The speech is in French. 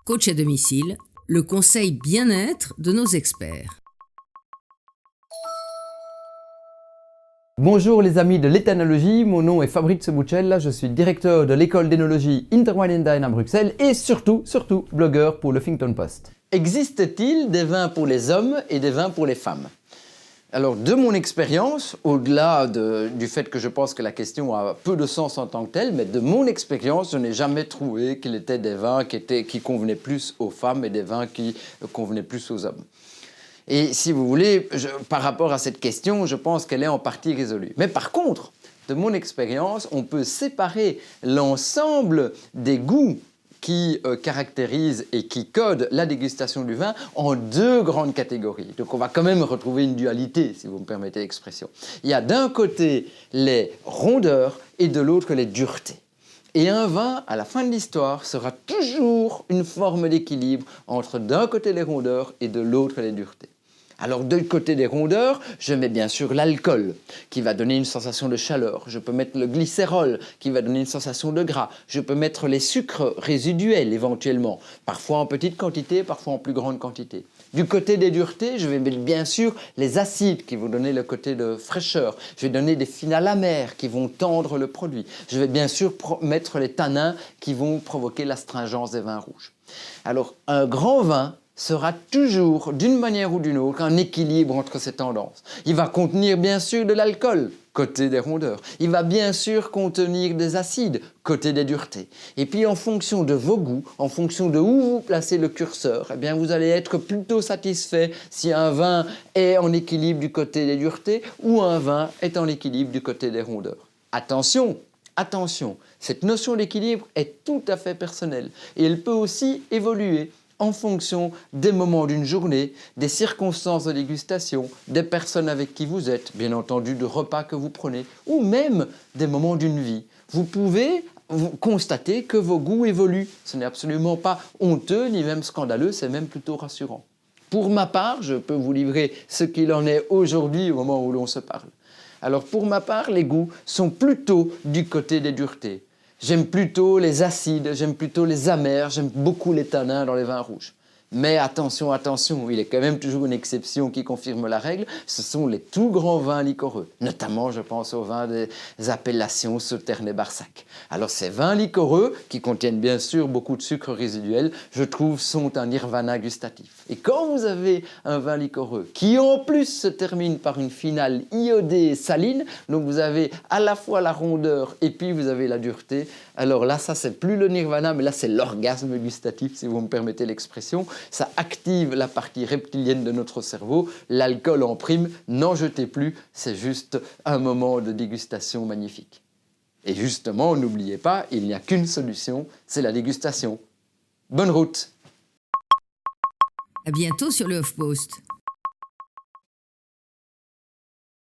Coach à domicile, le conseil bien-être de nos experts. Bonjour les amis de l'éthanologie, mon nom est Fabrizio Bucella, je suis directeur de l'école d'énologie Interwine à Bruxelles et surtout blogueur pour le Huffington Post. Existe-t-il des vins pour les hommes et des vins pour les femmes? Alors de mon expérience, au-delà du fait que je pense que la question a peu de sens en tant que telle, mais de mon expérience, je n'ai jamais trouvé qu'il était des vins qui convenaient plus aux femmes et des vins qui convenaient plus aux hommes. Et si vous voulez, par rapport à cette question, je pense qu'elle est en partie résolue. Mais par contre, de mon expérience, on peut séparer l'ensemble des goûts qui caractérisent et qui codent la dégustation du vin en deux grandes catégories. Donc on va quand même retrouver une dualité, si vous me permettez l'expression. Il y a d'un côté les rondeurs et de l'autre les duretés. Et un vin, à la fin de l'histoire, sera toujours une forme d'équilibre entre d'un côté les rondeurs et de l'autre les duretés. Alors, du côté des rondeurs, je mets bien sûr l'alcool, qui va donner une sensation de chaleur. Je peux mettre le glycérol, qui va donner une sensation de gras. Je peux mettre les sucres résiduels, éventuellement, parfois en petite quantité, parfois en plus grande quantité. Du côté des duretés, je vais mettre bien sûr les acides, qui vont donner le côté de fraîcheur. Je vais donner des finales amères, qui vont tendre le produit. Je vais bien sûr mettre les tanins, qui vont provoquer l'astringence des vins rouges. Alors, un grand vin sera toujours, d'une manière ou d'une autre, un équilibre entre ces tendances. Il va contenir bien sûr de l'alcool, côté des rondeurs. Il va bien sûr contenir des acides, côté des duretés. Et puis en fonction de vos goûts, en fonction de où vous placez le curseur, eh bien vous allez être plutôt satisfait si un vin est en équilibre du côté des duretés ou un vin est en équilibre du côté des rondeurs. Attention, attention, cette notion d'équilibre est tout à fait personnelle et elle peut aussi évoluer en fonction des moments d'une journée, des circonstances de dégustation, des personnes avec qui vous êtes, bien entendu de repas que vous prenez, ou même des moments d'une vie. Vous pouvez constater que vos goûts évoluent. Ce n'est absolument pas honteux ni même scandaleux, c'est même plutôt rassurant. Pour ma part, je peux vous livrer ce qu'il en est aujourd'hui au moment où l'on se parle. Alors pour ma part, les goûts sont plutôt du côté des duretés. J'aime plutôt les acides, j'aime plutôt les amers, j'aime beaucoup les tanins dans les vins rouges. Mais attention, attention, il est quand même toujours une exception qui confirme la règle, ce sont les tout grands vins liquoreux. Notamment, je pense aux vins des appellations Sauternes et Barsac. Alors ces vins liquoreux, qui contiennent bien sûr beaucoup de sucre résiduel, je trouve sont un nirvana gustatif. Et quand vous avez un vin liquoreux qui en plus se termine par une finale iodée et saline, donc vous avez à la fois la rondeur et puis vous avez la dureté, alors là, ça c'est plus le nirvana, mais là c'est l'orgasme gustatif, si vous me permettez l'expression. Ça active la partie reptilienne de notre cerveau, l'alcool en prime, n'en jetez plus, c'est juste un moment de dégustation magnifique. Et justement, n'oubliez pas, il n'y a qu'une solution, c'est la dégustation. Bonne route! À bientôt sur le HuffPost.